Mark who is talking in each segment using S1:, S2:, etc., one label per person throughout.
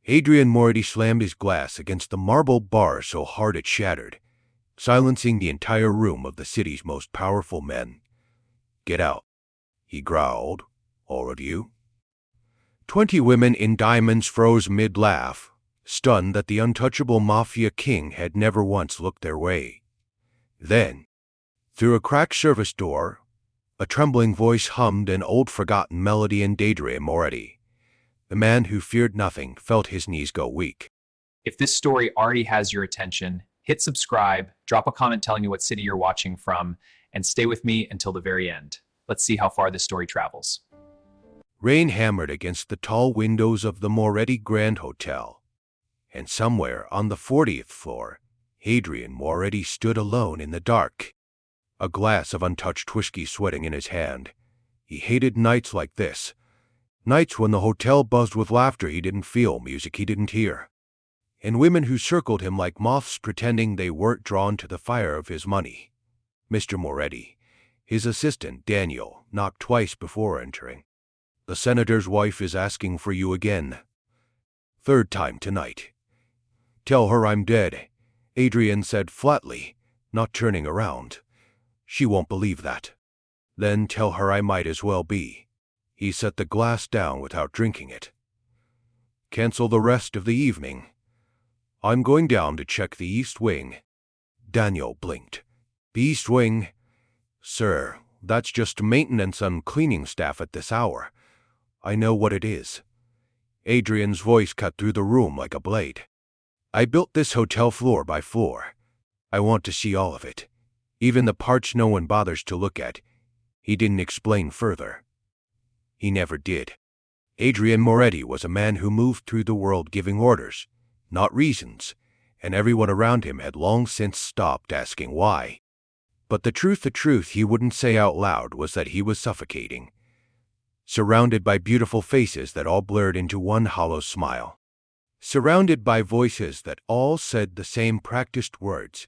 S1: Adrian Moretti slammed his glass against the marble bar so hard it shattered, silencing the entire room of the city's most powerful men. "Get out," he growled. "All of you." 20 women in diamonds froze mid-laugh, stunned that the untouchable Mafia king had never once looked their way. Then, through a cracked service door, a trembling voice hummed an old forgotten melody in Adrian Moretti. The man who feared nothing felt his knees go weak.
S2: If this story already has your attention, hit subscribe, drop a comment telling me what city you're watching from, and stay with me until the very end. Let's see how far this story travels.
S1: Rain hammered against the tall windows of the Moretti Grand Hotel, and somewhere on the 40th floor, Adrian Moretti stood alone in the dark, a glass of untouched whiskey sweating in his hand. He hated nights like this, nights when the hotel buzzed with laughter he didn't feel, music he didn't hear, and women who circled him like moths pretending they weren't drawn to the fire of his money. Mr. Moretti, his assistant, Daniel, knocked twice before entering. "The senator's wife is asking for you again. Third time tonight." "Tell her I'm dead," Adrian said flatly, not turning around. "She won't believe that." "Then tell her I might as well be." He set the glass down without drinking it. "Cancel the rest of the evening. I'm going down to check the East Wing." Daniel blinked. "The East Wing? Sir, that's just maintenance and cleaning staff at this hour. I know what it is." Adrian's voice cut through the room like a blade. "I built this hotel floor by floor. I want to see all of it, even the parts no one bothers to look at." He didn't explain further. He never did. Adrian Moretti was a man who moved through the world giving orders, not reasons, and everyone around him had long since stopped asking why. But the truth he wouldn't say out loud was that he was suffocating, surrounded by beautiful faces that all blurred into one hollow smile, surrounded by voices that all said the same practiced words.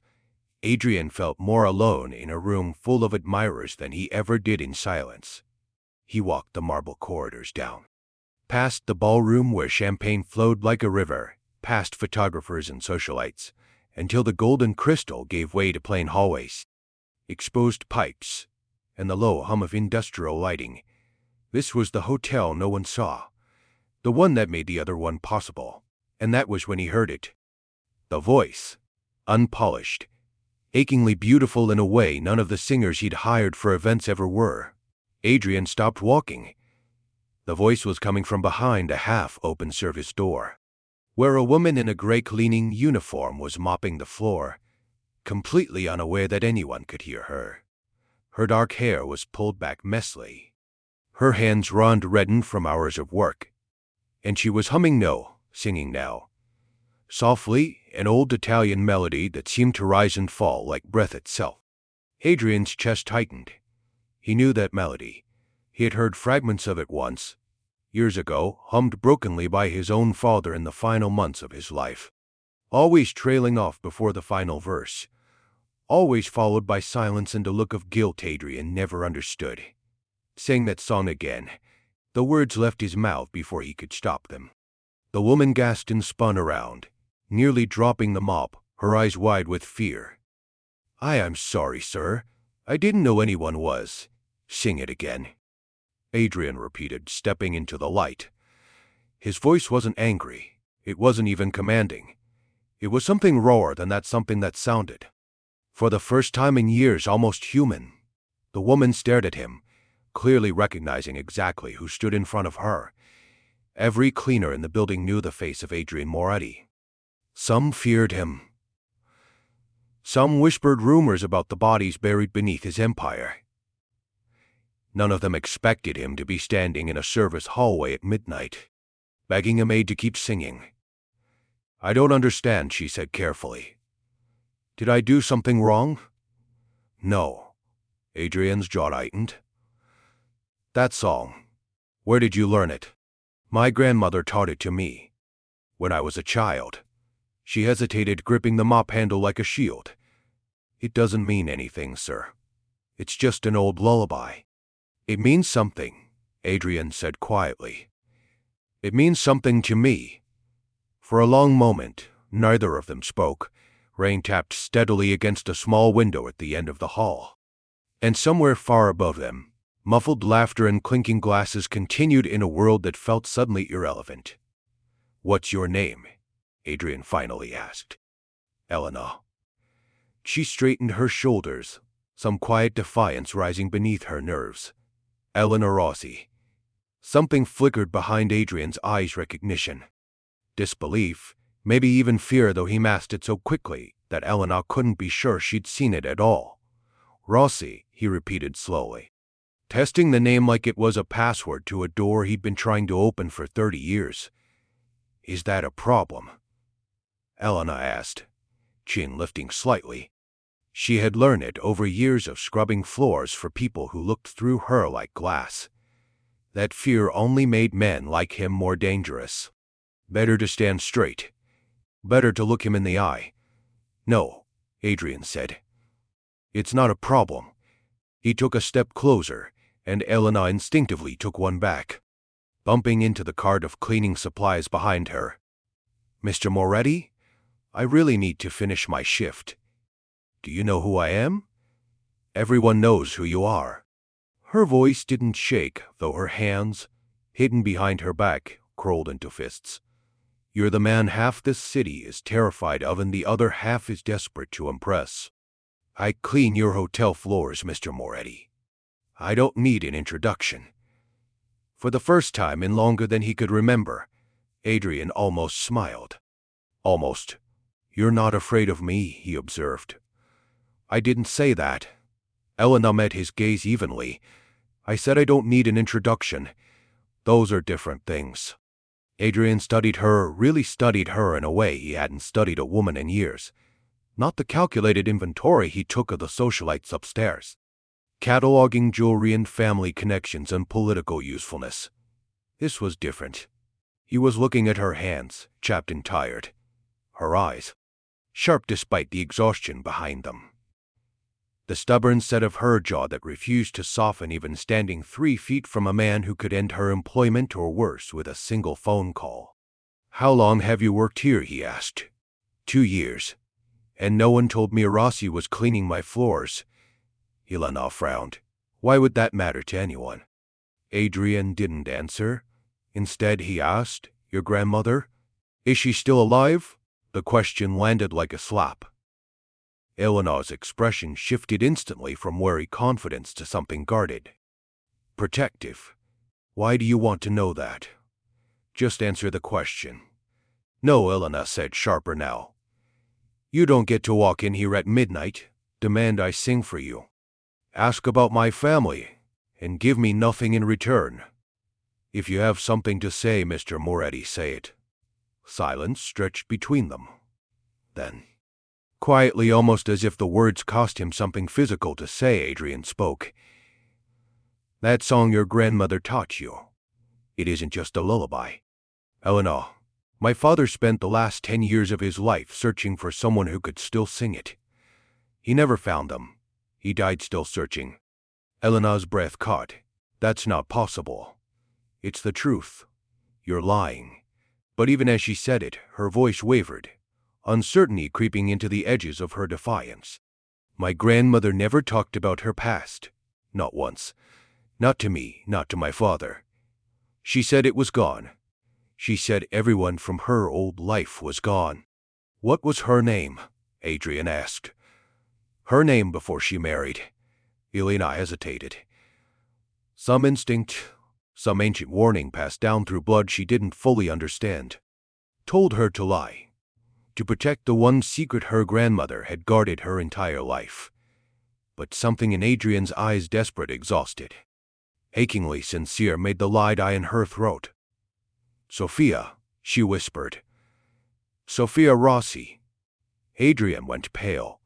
S1: Adrian felt more alone in a room full of admirers than he ever did in silence. He walked the marble corridors down, past the ballroom where champagne flowed like a river, past photographers and socialites, until the golden crystal gave way to plain hallways, exposed pipes, and the low hum of industrial lighting. This was the hotel no one saw, the one that made the other one possible, and that was when he heard it. The voice, unpolished, achingly beautiful in a way none of the singers he'd hired for events ever were. Adrian stopped walking. The voice was coming from behind a half-open service door, where a woman in a gray cleaning uniform was mopping the floor, completely unaware that anyone could hear her. Her dark hair was pulled back messily. Her hands reddened from hours of work, and she was singing now, softly, an old Italian melody that seemed to rise and fall like breath itself. Adrian's chest tightened. He knew that melody. He had heard fragments of it once, years ago, hummed brokenly by his own father in the final months of his life, always trailing off before the final verse, always followed by silence and a look of guilt Adrian never understood. Sang that song again. The words left his mouth before he could stop them. The woman gasped and spun around, nearly dropping the mop, her eyes wide with fear. "I am sorry, sir. I didn't know anyone was." "Sing it again," Adrian repeated, stepping into the light. His voice wasn't angry. It wasn't even commanding. It was something rawer than that something that sounded. For the first time in years, almost human. The woman stared at him, clearly recognizing exactly who stood in front of her. Every cleaner in the building knew the face of Adrian Moretti. Some feared him. Some whispered rumors about the bodies buried beneath his empire. None of them expected him to be standing in a service hallway at midnight, begging a maid to keep singing. "I don't understand," she said carefully. "Did I do something wrong?" "No." Adrian's jaw tightened. "That song, where did you learn it?" "My grandmother taught it to me, when I was a child." She hesitated, gripping the mop handle like a shield. "It doesn't mean anything, sir. It's just an old lullaby." "It means something," Adrian said quietly. "It means something to me." For a long moment, neither of them spoke. Rain tapped steadily against a small window at the end of the hall. And somewhere far above them, muffled laughter and clinking glasses continued in a world that felt suddenly irrelevant. "What's your name?" Adrian finally asked. "Elena." She straightened her shoulders, some quiet defiance rising beneath her nerves. "Elena Rossi." Something flickered behind Adrian's eyes, recognition. Disbelief, maybe even fear, though he masked it so quickly that Elena couldn't be sure she'd seen it at all. "Rossi," he repeated slowly, testing the name like it was a password to a door he'd been trying to open for 30 years. "Is that a problem?" Elena asked, chin lifting slightly. She had learned it over years of scrubbing floors for people who looked through her like glass. That fear only made men like him more dangerous. Better to stand straight. Better to look him in the eye. "No," Adrian said. "It's not a problem." He took a step closer, and Elena instinctively took one back, bumping into the cart of cleaning supplies behind her. "Mr. Moretti, I really need to finish my shift. Do you know who I am?" "Everyone knows who you are." Her voice didn't shake, though her hands, hidden behind her back, curled into fists. "You're the man half this city is terrified of and the other half is desperate to impress. I clean your hotel floors, Mr. Moretti. I don't need an introduction." For the first time in longer than he could remember, Adrian almost smiled. "Almost. You're not afraid of me," he observed. "I didn't say that." Elena met his gaze evenly. "I said I don't need an introduction. Those are different things." Adrian studied her, really studied her in a way he hadn't studied a woman in years. Not the calculated inventory he took of the socialites upstairs, cataloging jewelry and family connections and political usefulness. This was different. He was looking at her hands, chapped and tired. Her eyes, sharp despite the exhaustion behind them. The stubborn set of her jaw that refused to soften even standing 3 feet from a man who could end her employment or worse with a single phone call. "How long have you worked here?" he asked. 2 years. And no one told me Rossi was cleaning my floors." Elena frowned. "Why would that matter to anyone?" Adrian didn't answer. Instead, he asked, "Your grandmother? Is she still alive?" The question landed like a slap. Eleanor's expression shifted instantly from wary confidence to something guarded. Protective. "Why do you want to know that?" "Just answer the question." "No," Elena said, sharper now. "You don't get to walk in here at midnight, demand I sing for you, ask about my family, and give me nothing in return. If you have something to say, Mr. Moretti, say it." Silence stretched between them. Then, quietly, almost as if the words cost him something physical to say, Adrian spoke. "That song your grandmother taught you, it isn't just a lullaby. Eleanor, my father spent the last 10 years of his life searching for someone who could still sing it. He never found them. He died still searching." Eleanor's breath caught. "That's not possible." "It's the truth. You're lying." But even as she said it, her voice wavered, uncertainty creeping into the edges of her defiance. "My grandmother never talked about her past. Not once. Not to me, not to my father. She said it was gone. She said everyone from her old life was gone." "What was her name?" Adrian asked. "Her name before she married." Elena hesitated. Some instinct, some ancient warning passed down through blood she didn't fully understand, told her to lie, to protect the one secret her grandmother had guarded her entire life. But something in Adrian's eyes, desperate, exhausted, achingly sincere, made the lie die in her throat. "Sophia," she whispered. "Sophia Rossi." Adrian went pale.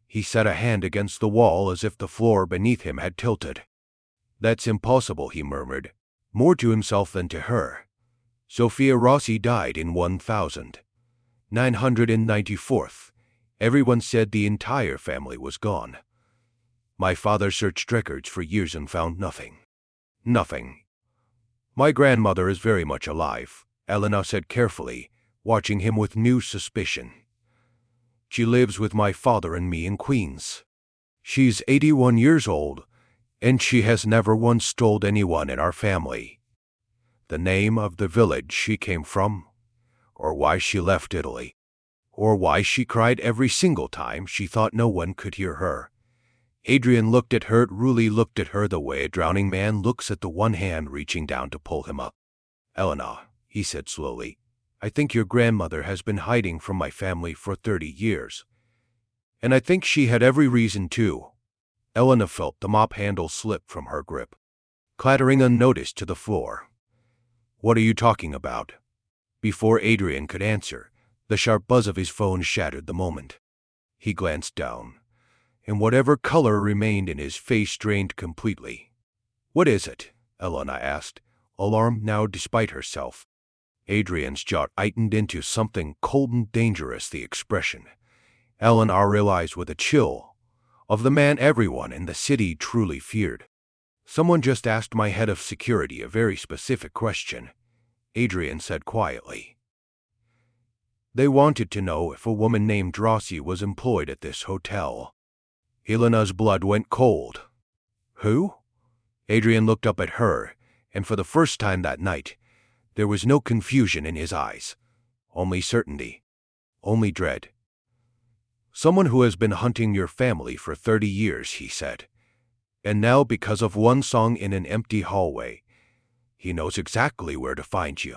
S1: He set a hand against the wall as if the floor beneath him had tilted. "That's impossible," he murmured, more to himself than to her. "Sophia Rossi died in 1994. Everyone said the entire family was gone. My father searched records for years and found nothing. Nothing. My grandmother is very much alive," Elena said carefully, watching him with new suspicion. She lives with my father and me in Queens. She's 81 years old, and she has never once told anyone in our family the name of the village she came from, or why she left Italy, or why she cried every single time she thought no one could hear her. Adrian looked at her, really looked at her the way a drowning man looks at the one hand reaching down to pull him up. Elena, he said slowly, I think your grandmother has been hiding from my family for 30 years. And I think she had every reason to. Elena felt the mop handle slip from her grip, clattering unnoticed to the floor. What are you talking about? Before Adrian could answer, the sharp buzz of his phone shattered the moment. He glanced down, and whatever color remained in his face drained completely. What is it? Elena asked, alarmed now despite herself. Adrian's jaw tightened into something cold and dangerous, the expression, Elena realized with a chill, of the man everyone in the city truly feared. Someone just asked my head of security a very specific question, Adrian said quietly. They wanted to know if a woman named Rossi was employed at this hotel. Elena's blood went cold. Who? Adrian looked up at her, and for the first time that night, there was no confusion in his eyes. Only certainty. Only dread. Someone who has been hunting your family for 30 years, he said. And now, because of one song in an empty hallway, he knows exactly where to find you.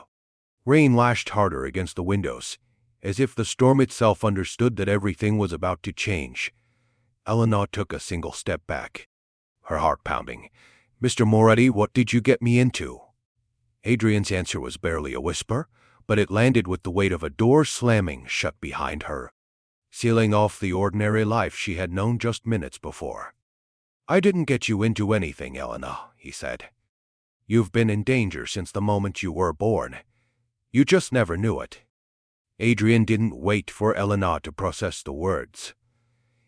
S1: Rain lashed harder against the windows, as if the storm itself understood that everything was about to change. Elena took a single step back, her heart pounding. Mr. Moretti, what did you get me into? Adrian's answer was barely a whisper, but it landed with the weight of a door slamming shut behind her, sealing off the ordinary life she had known just minutes before. I didn't get you into anything, Elena, he said. You've been in danger since the moment you were born. You just never knew it. Adrian didn't wait for Elena to process the words.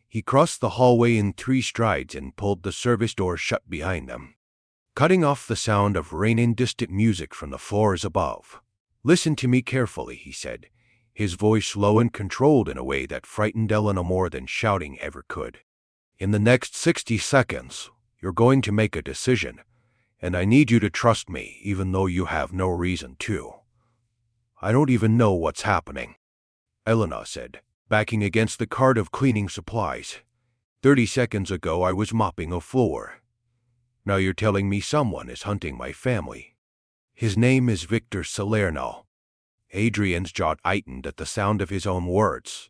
S1: He crossed the hallway in 3 strides and pulled the service door shut behind them, cutting off the sound of rain and distant music from the floors above. Listen to me carefully, he said, his voice low and controlled in a way that frightened Elena more than shouting ever could. In the next 60 seconds, you're going to make a decision, and I need you to trust me even though you have no reason to. I don't even know what's happening, Elena said, backing against the cart of cleaning supplies. 30 seconds ago I was mopping a floor. Now you're telling me someone is hunting my family. His name is Victor Salerno. Adrian's jaw tightened at the sound of his own words.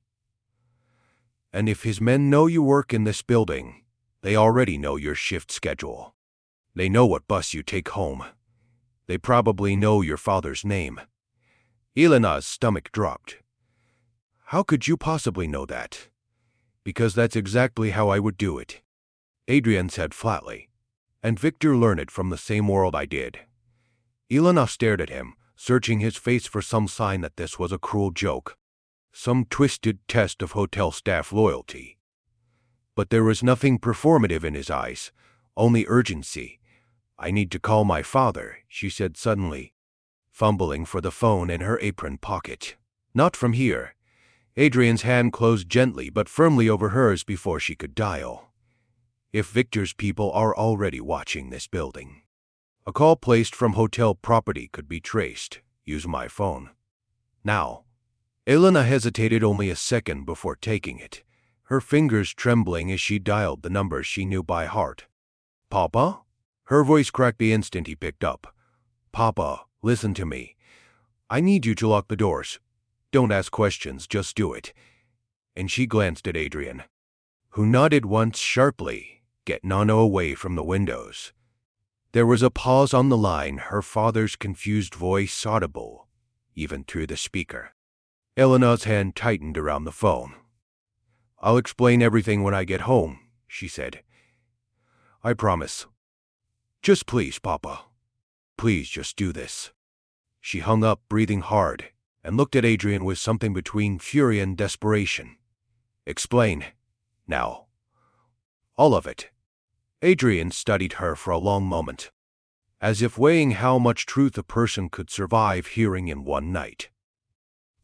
S1: And if his men know you work in this building, they already know your shift schedule. They know what bus you take home. They probably know your father's name. Elena's stomach dropped. How could you possibly know that? Because that's exactly how I would do it, Adrian said flatly. And Victor learned it from the same world I did. Elena stared at him, searching his face for some sign that this was a cruel joke, some twisted test of hotel staff loyalty. But there was nothing performative in his eyes, only urgency. I need to call my father, she said suddenly, fumbling for the phone in her apron pocket. Not from here. Adrian's hand closed gently but firmly over hers before she could dial. If Victor's people are already watching this building. A call placed from hotel property could be traced. Use my phone. Now. Elena hesitated only a second before taking it, her fingers trembling as she dialed the number she knew by heart. Papa? Her voice cracked the instant he picked up. Papa, listen to me. I need you to lock the doors. Don't ask questions, just do it. And she glanced at Adrian, who nodded once sharply, getting Nano away from the windows. There was a pause on the line, her father's confused voice audible, even through the speaker. Elena's hand tightened around the phone. I'll explain everything when I get home, she said. I promise. Just please, Papa. Please just do this. She hung up, breathing hard, and looked at Adrian with something between fury and desperation. Explain. Now. All of it. Adrian studied her for a long moment, as if weighing how much truth a person could survive hearing in one night.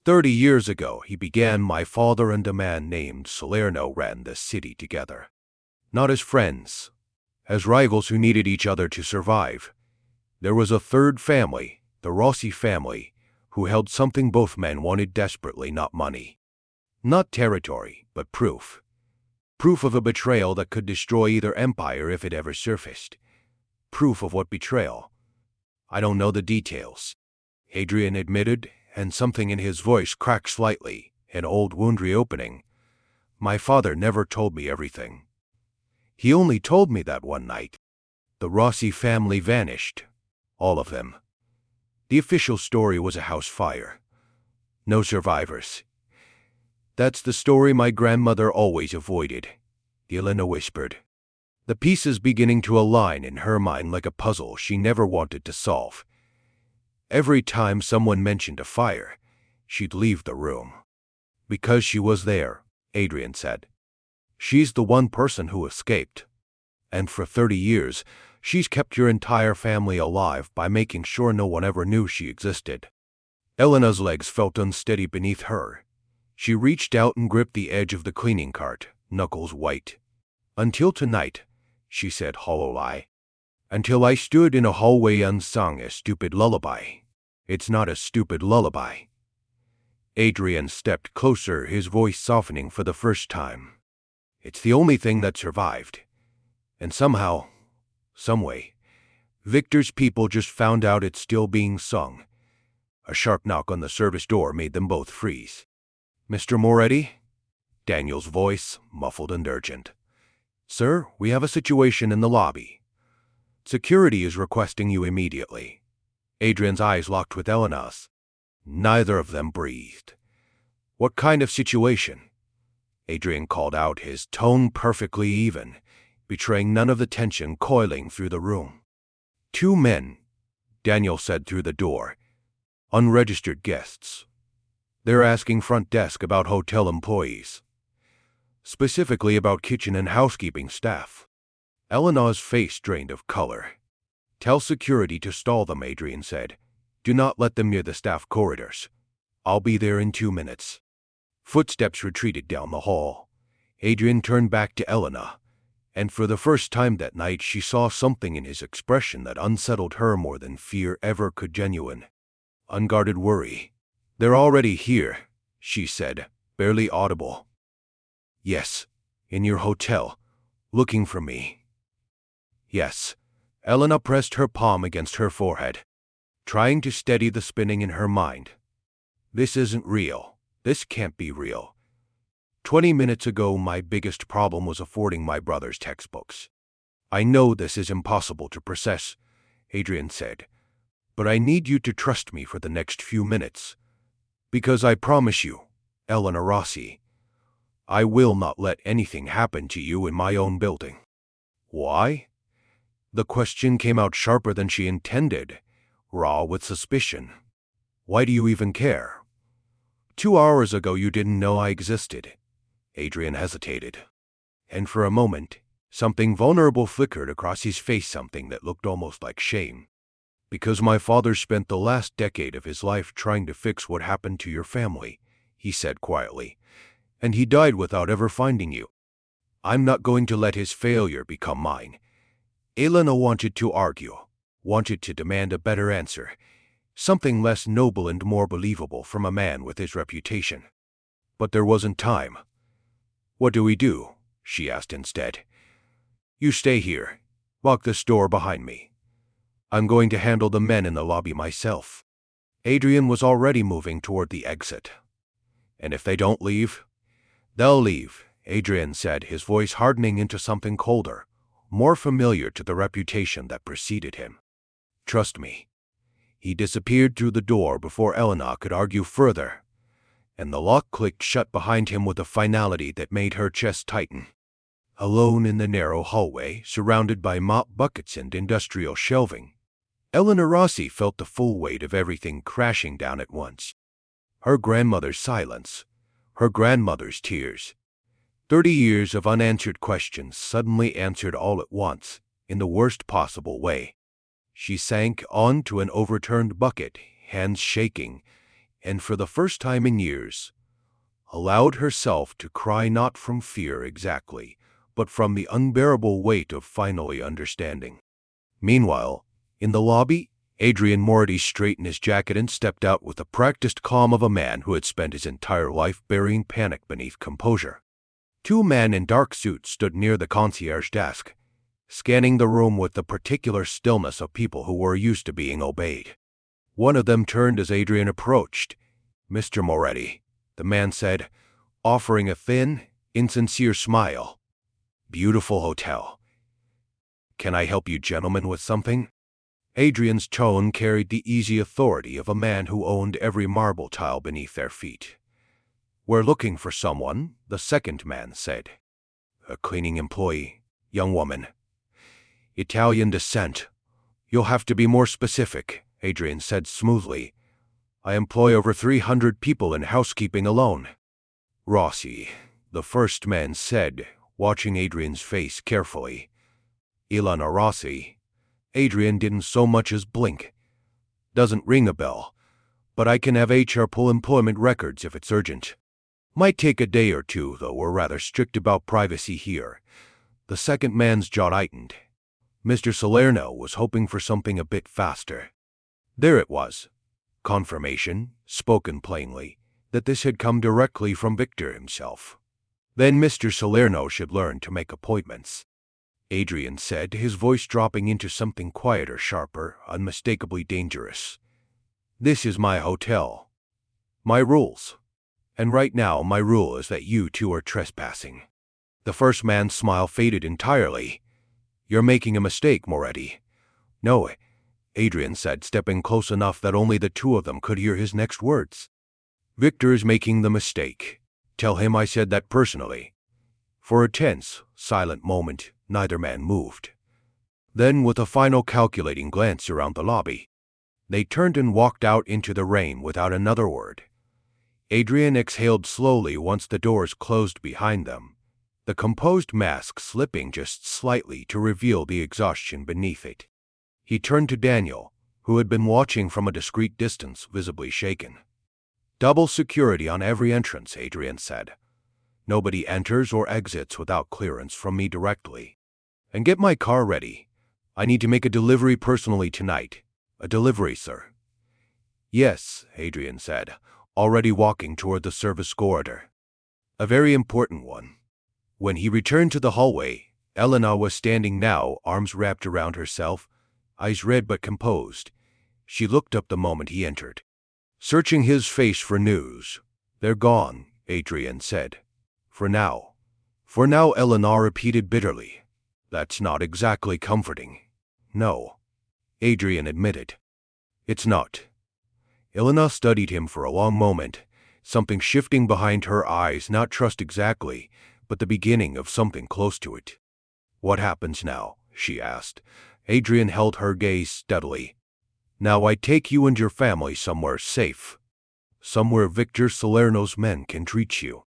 S1: 30 years ago, he began. My father and a man named Salerno ran this city together. Not as friends, as rivals who needed each other to survive. There was a third family, the Rossi family, who held something both men wanted desperately, not money. Not territory, but proof. Proof of a betrayal that could destroy either empire if it ever surfaced. Proof of what betrayal? I don't know the details, Adrian admitted, and something in his voice cracked slightly, an old wound reopening. My father never told me everything. He only told me that one night. The Rossi family vanished. All of them. The official story was a house fire. No survivors. That's the story my grandmother always avoided, Elena whispered. The pieces beginning to align in her mind like a puzzle she never wanted to solve. Every time someone mentioned a fire, she'd leave the room. Because she was there, Adrian said. She's the one person who escaped. And for 30 years, she's kept your entire family alive by making sure no one ever knew she existed. Elena's legs felt unsteady beneath her. She reached out and gripped the edge of the cleaning cart, knuckles white. Until tonight, she said hollowly. Until I stood in a hallway and sung a stupid lullaby. It's not a stupid lullaby. Adrian stepped closer, his voice softening for the first time. It's the only thing that survived. And somehow, someway, Victor's people just found out it's still being sung. A sharp knock on the service door made them both freeze. Mr. Moretti? Daniel's voice, muffled and urgent. Sir, we have a situation in the lobby. Security is requesting you immediately. Adrian's eyes locked with Elena's. Neither of them breathed. What kind of situation? Adrian called out, his tone perfectly even, betraying none of the tension coiling through the room. 2 men, Daniel said through the door. Unregistered guests. They're asking front desk about hotel employees. Specifically about kitchen and housekeeping staff. Eleanor's face drained of color. Tell security to stall them, Adrian said. Do not let them near the staff corridors. I'll be there in 2 minutes. Footsteps retreated down the hall. Adrian turned back to Elena, and for the first time that night she saw something in his expression that unsettled her more than fear ever could. Genuine, unguarded worry. They're already here, she said, barely audible. Yes, in your hotel, looking for me. Yes. Elena pressed her palm against her forehead, trying to steady the spinning in her mind. This isn't real. This can't be real. 20 minutes ago, my biggest problem was affording my brother's textbooks. I know this is impossible to process, Adrian said, but I need you to trust me for the next few minutes. Because I promise you, Elena Rossi, I will not let anything happen to you in my own building. Why? The question came out sharper than she intended, raw with suspicion. Why do you even care? 2 hours ago you didn't know I existed. Adrian hesitated. And for a moment, something vulnerable flickered across his face, something that looked almost like shame. Because my father spent the last decade of his life trying to fix what happened to your family, he said quietly, and he died without ever finding you. I'm not going to let his failure become mine. Elena wanted to argue, wanted to demand a better answer, something less noble and more believable from a man with his reputation. But there wasn't time. What do we do? She asked instead. You stay here. Lock this door behind me. I'm going to handle the men in the lobby myself. Adrian was already moving toward the exit. And if they don't leave? They'll leave, Adrian said, his voice hardening into something colder, more familiar to the reputation that preceded him. Trust me. He disappeared through the door before Elena could argue further, and the lock clicked shut behind him with a finality that made her chest tighten. Alone in the narrow hallway, surrounded by mop buckets and industrial shelving, Elena Rossi felt the full weight of everything crashing down at once. Her grandmother's silence, her grandmother's tears, 30 years of unanswered questions suddenly answered all at once, in the worst possible way. She sank onto an overturned bucket, hands shaking, and for the first time in years, allowed herself to cry not from fear exactly, but from the unbearable weight of finally understanding. Meanwhile, in the lobby, Adrian Morty straightened his jacket and stepped out with the practiced calm of a man who had spent his entire life burying panic beneath composure. Two men in dark suits stood near the concierge desk, scanning the room with the particular stillness of people who were used to being obeyed. One of them turned as Adrian approached. "Mr. Moretti," the man said, offering a thin, insincere smile. "Beautiful hotel. Can I help you gentlemen with something?" Adrian's tone carried the easy authority of a man who owned every marble tile beneath their feet. "We're looking for someone," the second man said. "A cleaning employee, young woman. Italian descent. You'll have to be more specific," Adrian said smoothly. "I employ over 300 people in housekeeping alone." "Rossi," the first man said, watching Adrian's face carefully. "Ilana Rossi." Adrian didn't so much as blink. "Doesn't ring a bell, but I can have HR pull employment records if it's urgent. Might take a day or two, though we're rather strict about privacy here." The second man's jaw tightened. Mr. Salerno was hoping for something a bit faster. There it was. Confirmation, spoken plainly, that this had come directly from Victor himself. Then Mr. Salerno should learn to make appointments. Adrian said, his voice dropping into something quieter, sharper, unmistakably dangerous. "This is my hotel. My rules. And right now my rule is that you two are trespassing." The first man's smile faded entirely. "You're making a mistake, Moretti." "No," Adrian said, stepping close enough that only the two of them could hear his next words. "Victor is making the mistake. Tell him I said that personally." For a tense, silent moment, neither man moved. Then, with a final calculating glance around the lobby, they turned and walked out into the rain without another word. Adrian exhaled slowly once the doors closed behind them, the composed mask slipping just slightly to reveal the exhaustion beneath it. He turned to Daniel, who had been watching from a discreet distance, visibly shaken. "Double security on every entrance," Adrian said. "Nobody enters or exits without clearance from me directly. And get my car ready. I need to make a delivery personally tonight." "A delivery, sir?" "Yes," Adrian said, already walking toward the service corridor. "A very important one." When he returned to the hallway, Elena was standing now, arms wrapped around herself, eyes red but composed. She looked up the moment he entered. Searching his face for news. "They're gone," Adrian said. "For now." "For now," Elena repeated bitterly. "That's not exactly comforting." "No," Adrian admitted. "It's not." Elena studied him for a long moment, something shifting behind her eyes, not trust exactly, but the beginning of something close to it. "What happens now?" she asked. Adrian held her gaze steadily. "Now I take you and your family somewhere safe. Somewhere Victor Salerno's men can treat you.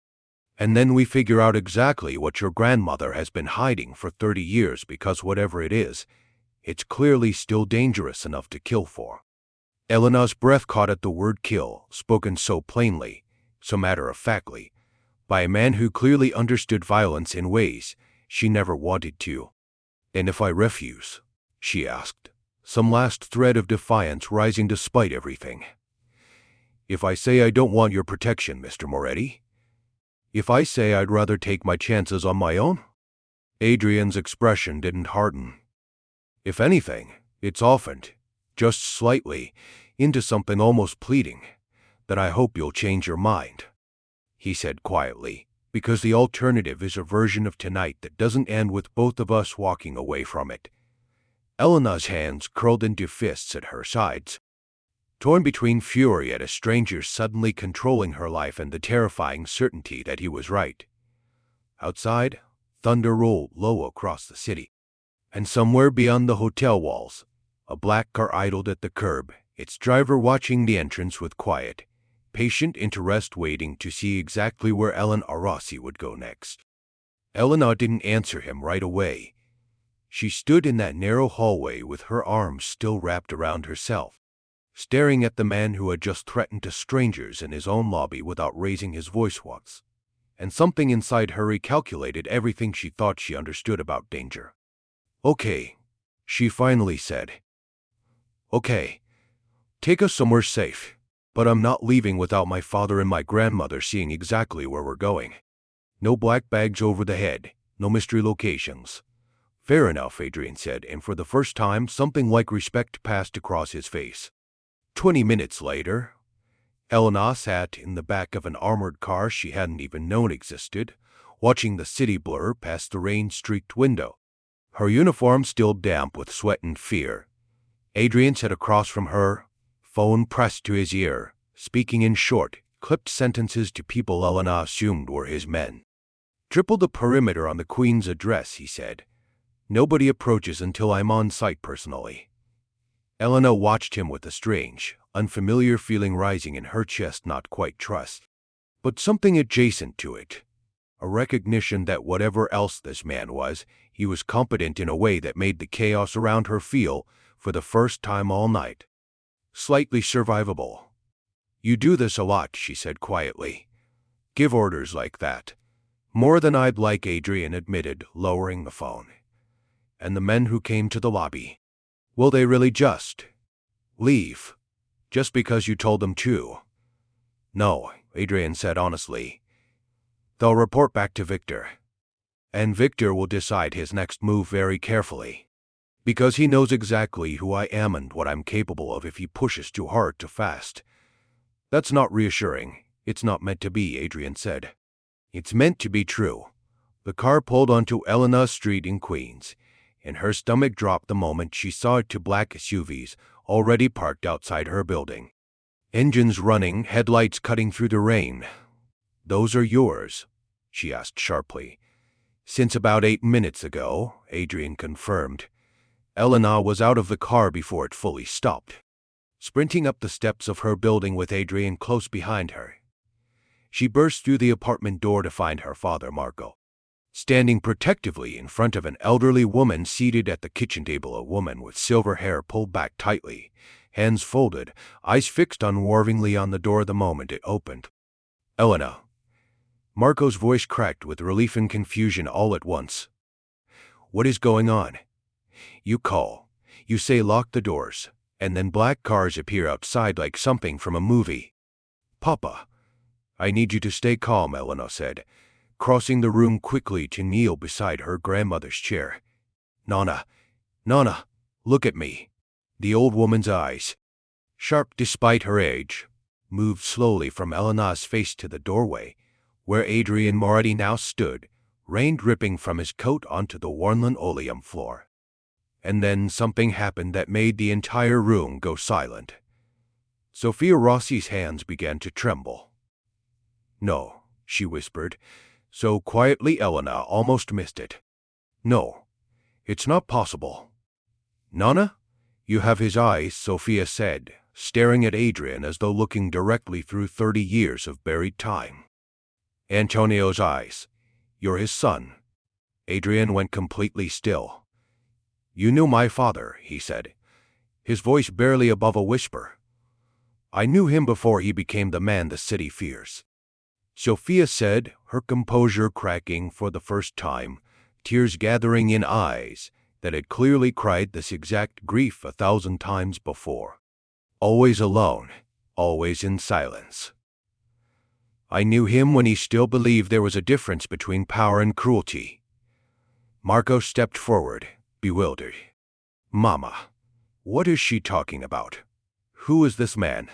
S1: And then we figure out exactly what your grandmother has been hiding for 30 years, because whatever it is, it's clearly still dangerous enough to kill for." Elena's breath caught at the word kill, spoken so plainly, so matter-of-factly, by a man who clearly understood violence in ways she never wanted to. "And if I refuse?" she asked, some last thread of defiance rising despite everything. "If I say I don't want your protection, Mr. Moretti? If I say I'd rather take my chances on my own?" Adrian's expression didn't harden. If anything, it softened, just slightly, into something almost pleading. "That I hope you'll change your mind," he said quietly, "because the alternative is a version of tonight that doesn't end with both of us walking away from it." Elena's hands curled into fists at her sides, torn between fury at a stranger suddenly controlling her life and the terrifying certainty that he was right. Outside, thunder rolled low across the city, and somewhere beyond the hotel walls, a black car idled at the curb, its driver watching the entrance with quiet, patient interest, waiting to see exactly where Elena Rossi would go next. Elena didn't answer him right away. She stood in that narrow hallway with her arms still wrapped around herself, staring at the man who had just threatened to strangers in his own lobby without raising his voice once. And something inside her recalculated everything she thought she understood about danger. "Okay," she finally said. "Okay. Take us somewhere safe. But I'm not leaving without my father and my grandmother seeing exactly where we're going. No black bags over the head, no mystery locations." "Fair enough," Adrian said, and for the first time something like respect passed across his face. 20 minutes later, Elena sat in the back of an armored car she hadn't even known existed, watching the city blur past the rain-streaked window. Her uniform still damp with sweat and fear. Adrian sat across from her, phone pressed to his ear, speaking in short, clipped sentences to people Elena assumed were his men. "Triple the perimeter on the Queen's address," he said. "Nobody approaches until I'm on site personally." Elena watched him with a strange, unfamiliar feeling rising in her chest, not quite trust, but something adjacent to it. A recognition that whatever else this man was, he was competent in a way that made the chaos around her feel, for the first time all night, slightly survivable. "You do this a lot," she said quietly. "Give orders like that." "More than I'd like," Adrian admitted, lowering the phone. "And the men who came to the lobby, will they really just leave? Just because you told them to?" "No," Adrian said honestly. "They'll report back to Victor. And Victor will decide his next move very carefully. Because he knows exactly who I am and what I'm capable of if he pushes too hard too fast." "That's not reassuring. It's not meant to be," Adrian said. "It's meant to be true." The car pulled onto Elena Street in Queens, and her stomach dropped the moment she saw two black SUVs already parked outside her building. Engines running, headlights cutting through the rain. "Those are yours?" she asked sharply. "Since about 8 minutes ago," Adrian confirmed. Elena was out of the car before it fully stopped, sprinting up the steps of her building with Adrian close behind her. She burst through the apartment door to find her father, Marco, standing protectively in front of an elderly woman seated at the kitchen table, a woman with silver hair pulled back tightly, hands folded, eyes fixed unwarvingly on the door the moment it opened. "Elena." Marco's voice cracked with relief and confusion all at once. "What is going on? You call, you say lock the doors, and then black cars appear outside like something from a movie." "Papa." "I need you to stay calm," Elena said, crossing the room quickly to kneel beside her grandmother's chair. Nana, look at me." The old woman's eyes, sharp despite her age, moved slowly from Elena's face to the doorway, where Adrian Moretti now stood, rain dripping from his coat onto the worn linoleum floor. And then something happened that made the entire room go silent. Sophia Rossi's hands began to tremble. "No," she whispered, so quietly Elena almost missed it. "No, it's not possible." "Nana? You have his eyes," Sophia said, staring at Adrian as though looking directly through 30 years of buried time. "Antonio's eyes. You're his son." Adrian went completely still. "You knew my father," he said, his voice barely above a whisper. "I knew him before he became the man the city fears." Sophia said, her composure cracking for the first time, tears gathering in eyes that had clearly cried this exact grief 1,000 times before. "Always alone, always in silence. I knew him when he still believed there was a difference between power and cruelty." Marco stepped forward, bewildered. "Mama, what is she talking about? Who is this man?"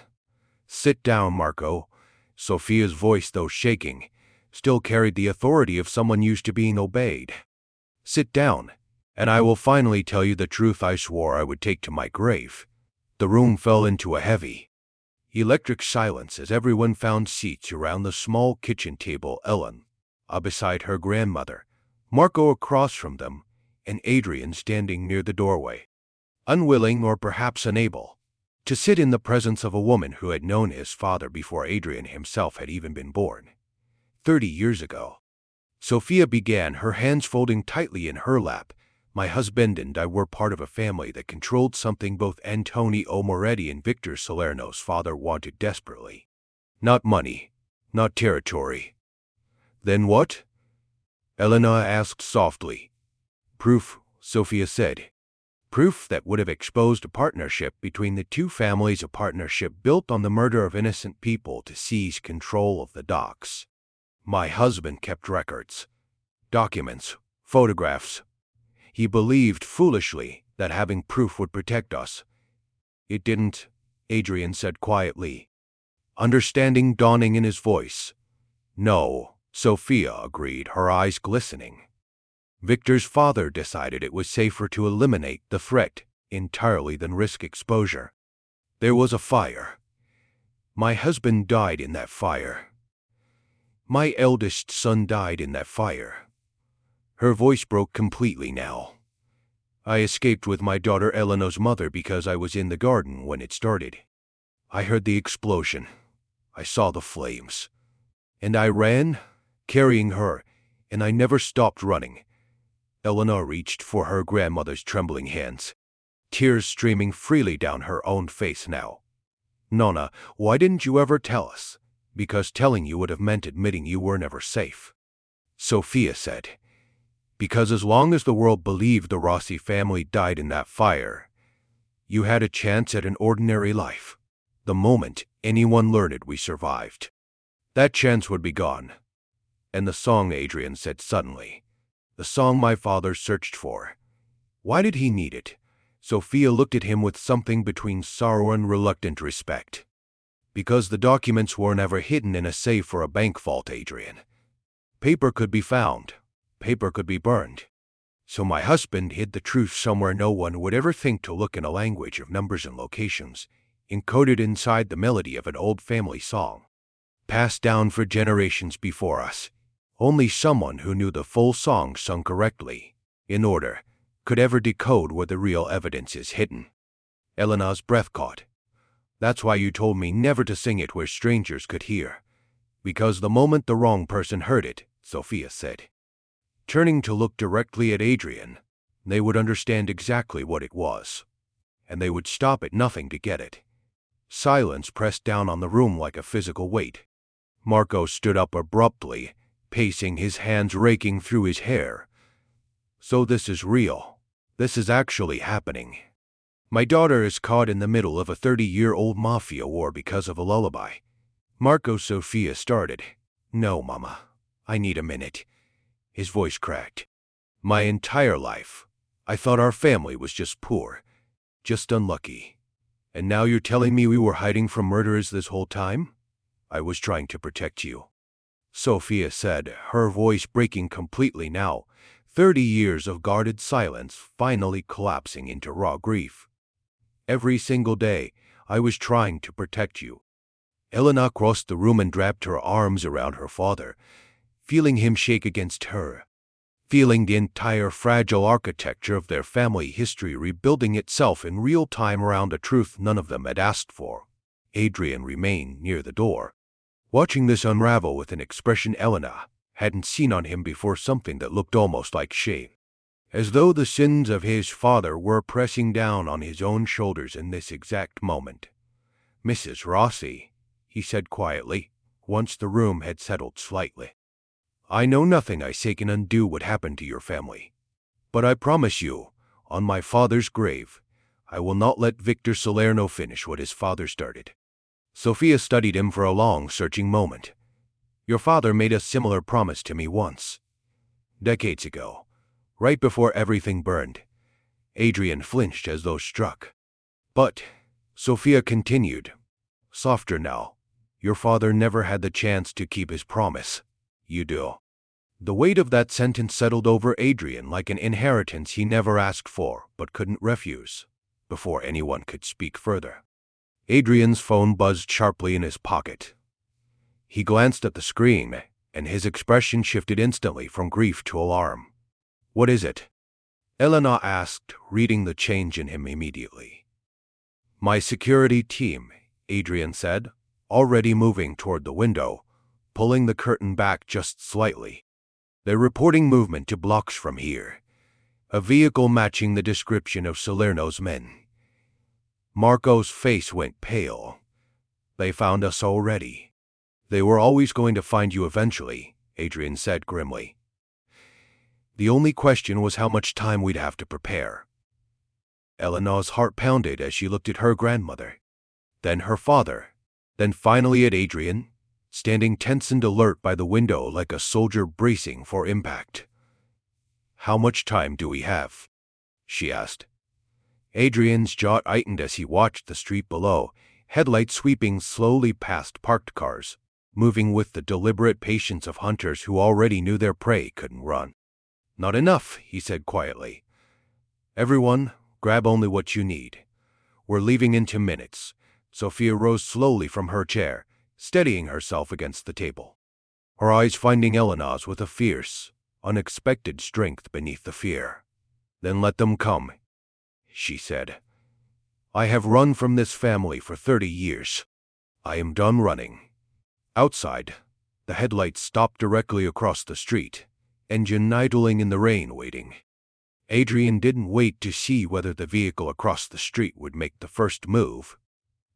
S1: "Sit down, Marco." Sophia's voice, though shaking, still carried the authority of someone used to being obeyed. "Sit down, and I will finally tell you the truth I swore I would take to my grave." The room fell into a heavy, electric silence as everyone found seats around the small kitchen table, Ellen beside her grandmother, Marco across from them, and Adrian standing near the doorway, unwilling or perhaps unable to sit in the presence of a woman who had known his father before Adrian himself had even been born. 30 years ago. Sophia began, her hands folding tightly in her lap, My husband and I were part of a family that controlled something both Antonio Moretti and Victor Salerno's father wanted desperately. Not money, not territory. Then what? Elena asked softly. Proof, Sophia said. Proof that would have exposed a partnership between the two families, a partnership built on the murder of innocent people to seize control of the docks. My husband kept records, documents, photographs. He believed foolishly that having proof would protect us. It didn't, Adrian said quietly, understanding dawning in his voice. No, Sophia agreed, her eyes glistening. Victor's father decided it was safer to eliminate the threat entirely than risk exposure. There was a fire. My husband died in that fire. My eldest son died in that fire. Her voice broke completely now. I escaped with my daughter Eleanor's mother because I was in the garden when it started. I heard the explosion. I saw the flames. And I ran, carrying her, and I never stopped running. Eleanor reached for her grandmother's trembling hands, tears streaming freely down her own face now. Nonna, why didn't you ever tell us? Because telling you would have meant admitting you were never safe. Sophia said, because as long as the world believed the Rossi family died in that fire, you had a chance at an ordinary life. The moment anyone learned we survived, that chance would be gone. And the song, Adrian said suddenly. The song my father searched for. Why did he need it? Sophia looked at him with something between sorrow and reluctant respect. Because the documents were never hidden in a safe or a bank vault, Adrian. Paper could be found. Paper could be burned. So my husband hid the truth somewhere no one would ever think to look in a language of numbers and locations, encoded inside the melody of an old family song, passed down for generations before us. Only someone who knew the full song sung correctly, in order, could ever decode where the real evidence is hidden. Elena's breath caught. That's why you told me never to sing it where strangers could hear. Because the moment the wrong person heard it, Sophia said, turning to look directly at Adrian, they would understand exactly what it was. And they would stop at nothing to get it. Silence pressed down on the room like a physical weight. Marco stood up abruptly, pacing, his hands raking through his hair. So this is real. This is actually happening. My daughter is caught in the middle of a 30-year-old mafia war because of a lullaby. Marco, Sophia started. No, Mama. I need a minute. His voice cracked. My entire life, I thought our family was just poor, just unlucky. And now you're telling me we were hiding from murderers this whole time? I was trying to protect you. Sophia said, her voice breaking completely now, 30 years of guarded silence finally collapsing into raw grief. Every single day, I was trying to protect you. Elena crossed the room and wrapped her arms around her father, feeling him shake against her, feeling the entire fragile architecture of their family history rebuilding itself in real time around a truth none of them had asked for. Adrian remained near the door, watching this unravel with an expression Elena hadn't seen on him before, something that looked almost like shame, as though the sins of his father were pressing down on his own shoulders in this exact moment. Mrs. Rossi, he said quietly, once the room had settled slightly. I know nothing I say can undo what happened to your family. But I promise you, on my father's grave, I will not let Victor Salerno finish what his father started. Sophia studied him for a long, searching moment. Your father made a similar promise to me once. Decades ago, right before everything burned. Adrian flinched as though struck. But, Sophia continued, softer now, your father never had the chance to keep his promise. You do. The weight of that sentence settled over Adrian like an inheritance he never asked for but couldn't refuse, before anyone could speak further. Adrian's phone buzzed sharply in his pocket. He glanced at the screen, and his expression shifted instantly from grief to alarm. What is it? Elena asked, reading the change in him immediately. My security team, Adrian said, already moving toward the window, pulling the curtain back just slightly. They're reporting movement to blocks from here. A vehicle matching the description of Salerno's men. Marco's face went pale. They found us already. They were always going to find you eventually, Adrian said grimly. The only question was how much time we'd have to prepare. Eleanor's heart pounded as she looked at her grandmother, then her father, then finally at Adrian, standing tense and alert by the window like a soldier bracing for impact. How much time do we have? She asked. Adrian's jaw tightened as he watched the street below, headlights sweeping slowly past parked cars, moving with the deliberate patience of hunters who already knew their prey couldn't run. Not enough, he said quietly. Everyone, grab only what you need. We're leaving in 2 minutes. Sophia rose slowly from her chair, steadying herself against the table, her eyes finding Eleanor's with a fierce, unexpected strength beneath the fear. Then let them come, she said. I have run from this family for 30 years. I am done running. Outside, the headlights stopped directly across the street, engine idling in the rain waiting. Adrian didn't wait to see whether the vehicle across the street would make the first move.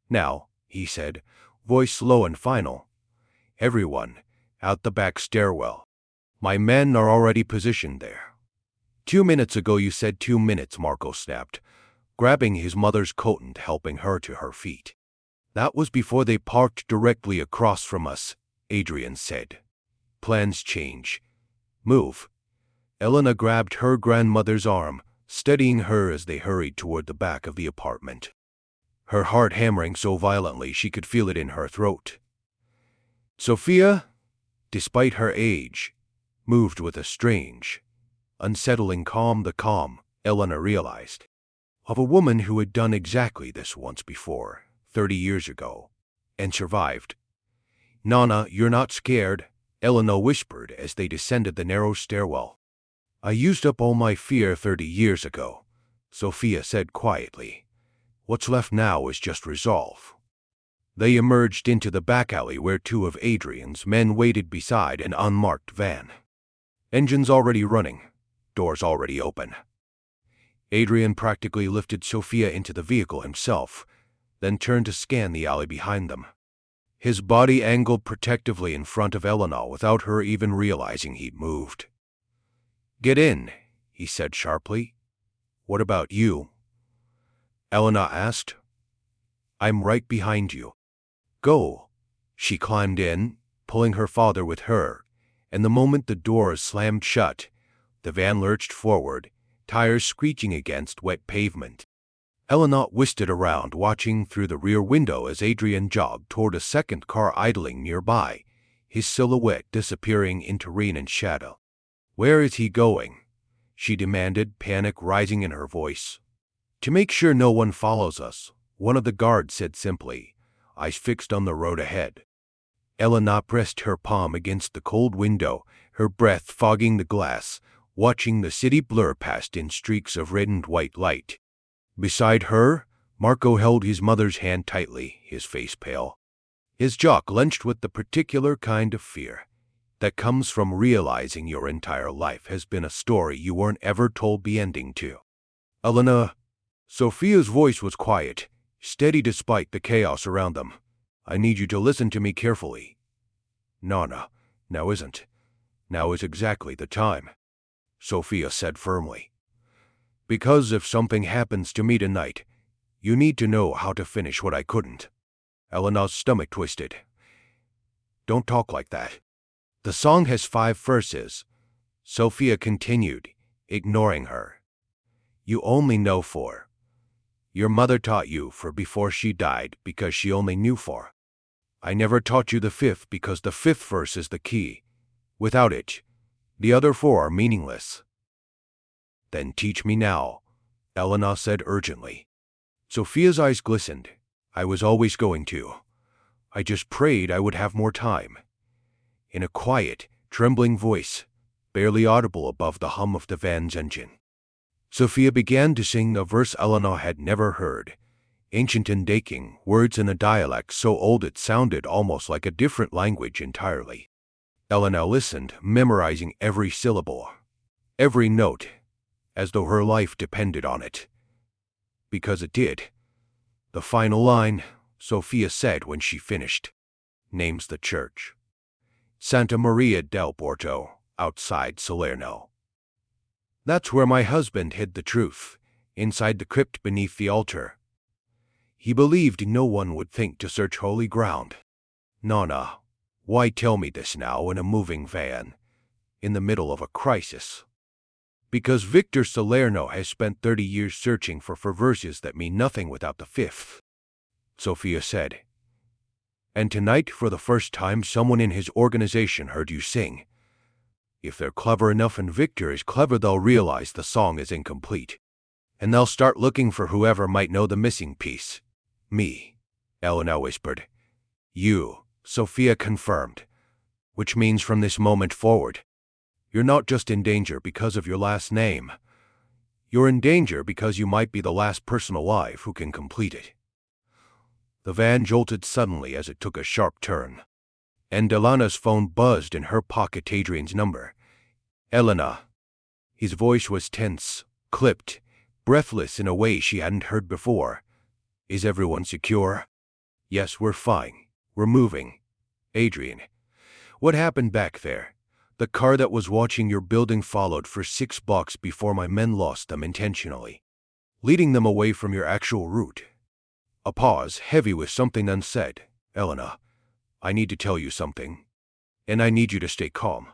S1: Now, he said, voice low and final. Everyone, out the back stairwell. My men are already positioned there. 2 minutes ago you said 2 minutes, Marco snapped, grabbing his mother's coat and helping her to her feet. That was before they parked directly across from us, Adrian said. Plans change. Move. Elena grabbed her grandmother's arm, steadying her as they hurried toward the back of the apartment, her heart hammering so violently she could feel it in her throat. Sophia, despite her age, moved with a strange, unsettling calm, the calm, Elena realized, of a woman who had done exactly this once before, 30 years ago, and survived. Nana, you're not scared, Elena whispered as they descended the narrow stairwell. I used up all my fear 30 years ago, Sophia said quietly. What's left now is just resolve. They emerged into the back alley where 2 of Adrian's men waited beside an unmarked van. Engines already running, doors already open. Adrian practically lifted Sophia into the vehicle himself, then turned to scan the alley behind them. His body angled protectively in front of Eleanor without her even realizing he'd moved. Get in, he said sharply. What about you? Eleanor asked. I'm right behind you. Go. She climbed in, pulling her father with her, and the moment the doors slammed shut, the van lurched forward, tires screeching against wet pavement. Eleanor twisted around, watching through the rear window as Adrian jogged toward a second car idling nearby, his silhouette disappearing into rain and shadow. Where is he going? She demanded, panic rising in her voice. To make sure no one follows us, one of the guards said simply, eyes fixed on the road ahead. Eleanor pressed her palm against the cold window, her breath fogging the glass, watching the city blur past in streaks of red and white light. Beside her, Marco held his mother's hand tightly, his face pale. His jaw clenched with the particular kind of fear that comes from realizing your entire life has been a story you weren't ever told the ending to. Elena, Sophia's voice was quiet, steady despite the chaos around them. I need you to listen to me carefully. Nana, now isn't. Now is exactly the time, Sophia said firmly. Because if something happens to me tonight, you need to know how to finish what I couldn't. Eleanor's stomach twisted. Don't talk like that. The song has 5 verses, Sophia continued, ignoring her. You only know 4. Your mother taught you 4 before she died because she only knew 4. I never taught you the 5th because the 5th verse is the key. Without it, the other 4 are meaningless. Then teach me now, Eleanor said urgently. Sophia's eyes glistened. I was always going to. I just prayed I would have more time. In a quiet, trembling voice, barely audible above the hum of the van's engine, Sophia began to sing a verse Eleanor had never heard, ancient and aching, words in a dialect so old it sounded almost like a different language entirely. Eleanor listened, memorizing every syllable, every note, as though her life depended on it. Because it did. The final line, Sophia said when she finished, names the church. Santa Maria del Porto, outside Salerno. That's where my husband hid the truth, inside the crypt beneath the altar. He believed no one would think to search holy ground. Nonna, why tell me this now in a moving van, in the middle of a crisis? Because Victor Salerno has spent 30 years searching for verses that mean nothing without the fifth, Sophia said. And tonight, for the first time, someone in his organization heard you sing. If they're clever enough and Victor is clever, they'll realize the song is incomplete. And they'll start looking for whoever might know the missing piece. Me, Elena whispered. You, Sophia confirmed. Which means from this moment forward, you're not just in danger because of your last name. You're in danger because you might be the last person alive who can complete it. The van jolted suddenly as it took a sharp turn, and Elena's phone buzzed in her pocket. Adrian's number. Elena. His voice was tense, clipped, breathless in a way she hadn't heard before. Is everyone secure? Yes, we're fine. We're moving. Adrian. What happened back there? The car that was watching your building followed for 6 blocks before my men lost them intentionally, leading them away from your actual route. A pause, heavy with something unsaid. Elena, I need to tell you something, and I need you to stay calm.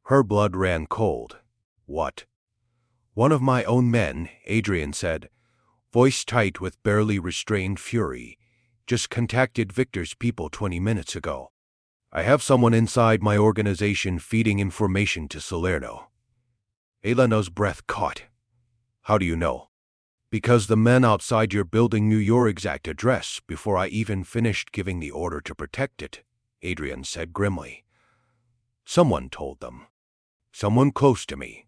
S1: Her blood ran cold. What? One of my own men, Adrian said, voice tight with barely restrained fury, just contacted Victor's people 20 minutes ago. I have someone inside my organization feeding information to Salerno. Elena's breath caught. How do you know? Because the men outside your building knew your exact address before I even finished giving the order to protect it, Adrian said grimly. Someone told them. Someone close to me.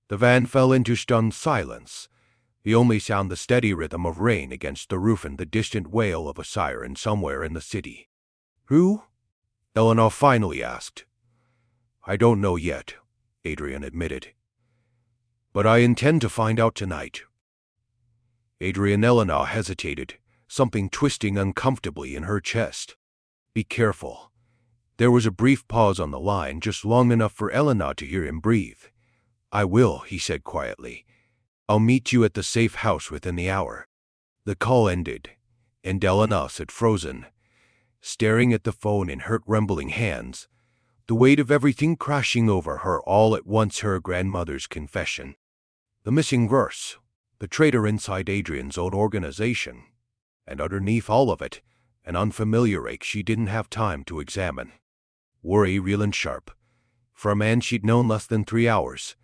S1: The van fell into stunned silence, the only sound the steady rhythm of rain against the roof and the distant wail of a siren somewhere in the city. Who? Eleanor finally asked. I don't know yet, Adrian admitted. But I intend to find out tonight. Eleanor hesitated, something twisting uncomfortably in her chest. Be careful. There was a brief pause on the line, just long enough for Eleanor to hear him breathe. I will, he said quietly. I'll meet you at the safe house within the hour. The call ended, and Eleanor sat frozen, staring at the phone in hurt, trembling hands, the weight of everything crashing over her all at once. Her grandmother's confession. The missing verse. The traitor inside Adrian's own organization. And underneath all of it, an unfamiliar ache she didn't have time to examine. Worry real and sharp. For a man she'd known less than 3 hours.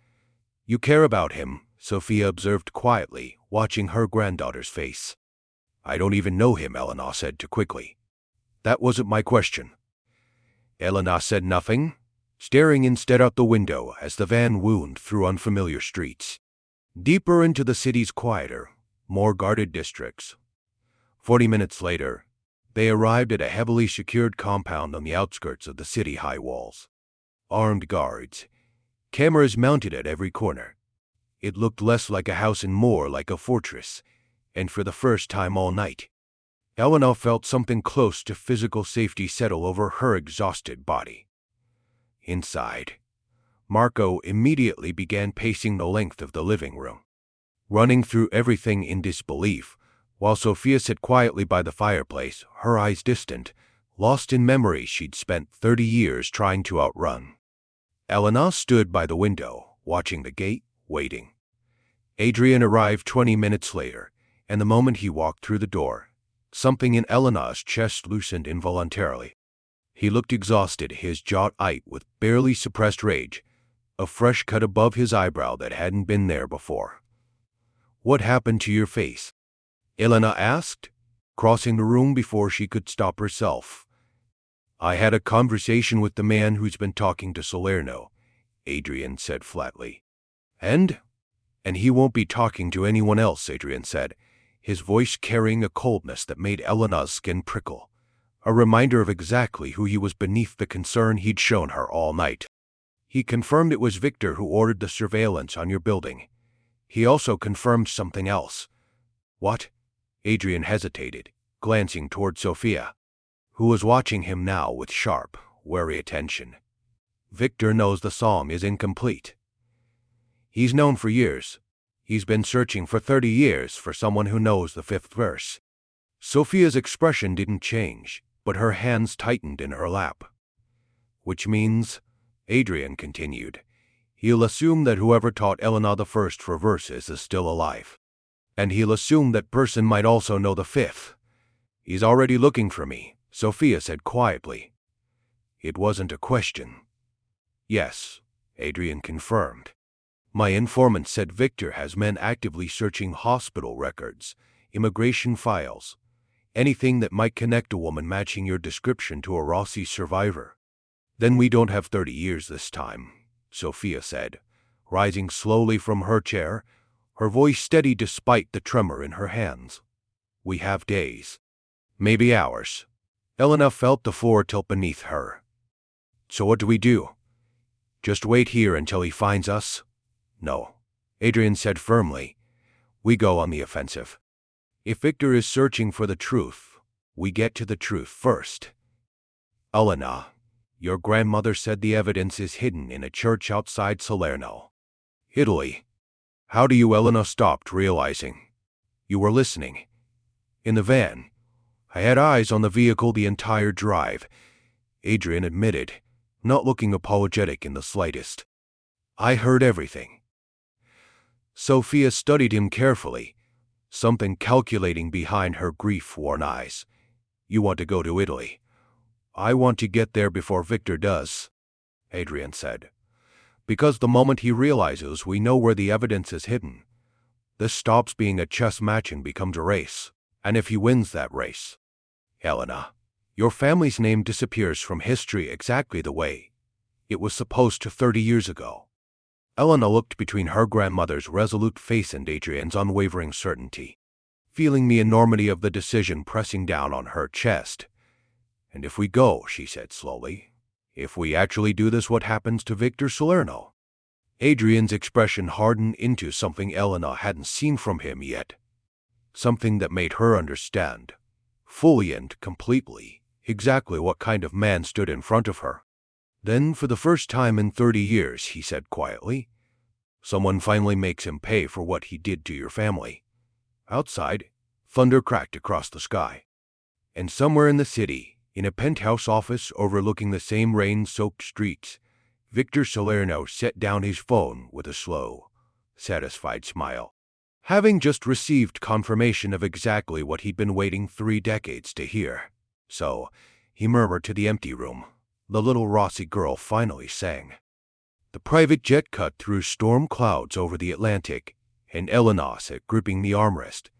S1: You care about him, Sophia observed quietly, watching her granddaughter's face. I don't even know him, Eleanor said too quickly. That wasn't my question. Eleanor said nothing, staring instead out the window as the van wound through unfamiliar streets, deeper into the city's quieter, more guarded districts. 40 minutes later, they arrived at a heavily secured compound on the outskirts of the city high walls. Armed guards, cameras mounted at every corner. It looked less like a house and more like a fortress, and for the first time all night, Eleanor felt something close to physical safety settle over her exhausted body. Inside, Marco immediately began pacing the length of the living room, running through everything in disbelief, while Sophia sat quietly by the fireplace, her eyes distant, lost in memories she'd spent 30 years trying to outrun. Eleanor stood by the window, watching the gate, waiting. Adrian arrived 20 minutes later, and the moment he walked through the door, something in Eleanor's chest loosened involuntarily. He looked exhausted, his jaw tight with barely suppressed rage, a fresh cut above his eyebrow that hadn't been there before. What happened to your face? Eleanor asked, crossing the room before she could stop herself. I had a conversation with the man who's been talking to Salerno, Adrian said flatly. And he won't be talking to anyone else, Adrian said, his voice carrying a coldness that made Eleanor's skin prickle, a reminder of exactly who he was beneath the concern he'd shown her all night. He confirmed it was Victor who ordered the surveillance on your building. He also confirmed something else. What? Adrian hesitated, glancing toward Sophia, who was watching him now with sharp, wary attention. Victor knows the psalm is incomplete. He's known for years. He's been searching for 30 years for someone who knows the 5th verse. Sophia's expression didn't change, but her hands tightened in her lap. Which means, Adrian continued, he'll assume that whoever taught Elena the first 4 verses is still alive. And he'll assume that person might also know the 5th. He's already looking for me, Sophia said quietly. It wasn't a question. Yes, Adrian confirmed. My informant said Victor has men actively searching hospital records, immigration files, anything that might connect a woman matching your description to a Rossi survivor. Then we don't have 30 years this time, Sophia said, rising slowly from her chair, her voice steady despite the tremor in her hands. We have days. Maybe hours. Elena felt the floor tilt beneath her. So what do we do? Just wait here until he finds us? No, Adrian said firmly. We go on the offensive. If Victor is searching for the truth, we get to the truth first. Elena, your grandmother said the evidence is hidden in a church outside Salerno. Italy. How do you? Elena stopped, realizing. You were listening. In the van. I had eyes on the vehicle the entire drive, Adrian admitted, not looking apologetic in the slightest. I heard everything. Sophia studied him carefully, something calculating behind her grief-worn eyes. You want to go to Italy. I want to get there before Victor does, Adrian said. Because the moment he realizes we know where the evidence is hidden, this stops being a chess match and becomes a race. And if he wins that race, Elena, your family's name disappears from history exactly the way it was supposed to 30 years ago. Elena looked between her grandmother's resolute face and Adrian's unwavering certainty, feeling the enormity of the decision pressing down on her chest. And if we go, she said slowly, if we actually do this, what happens to Victor Salerno? Adrian's expression hardened into something Elena hadn't seen from him yet. Something that made her understand, fully and completely, exactly what kind of man stood in front of her. Then, for the first time in 30 years, he said quietly, someone finally makes him pay for what he did to your family. Outside, thunder cracked across the sky. And somewhere in the city, in a penthouse office overlooking the same rain-soaked streets, Victor Salerno set down his phone with a slow, satisfied smile. Having just received confirmation of exactly what he'd been waiting 3 decades to hear. So, he murmured to the empty room. The little Rossi girl finally sang. The private jet cut through storm clouds over the Atlantic, and Elena sat gripping the armrest,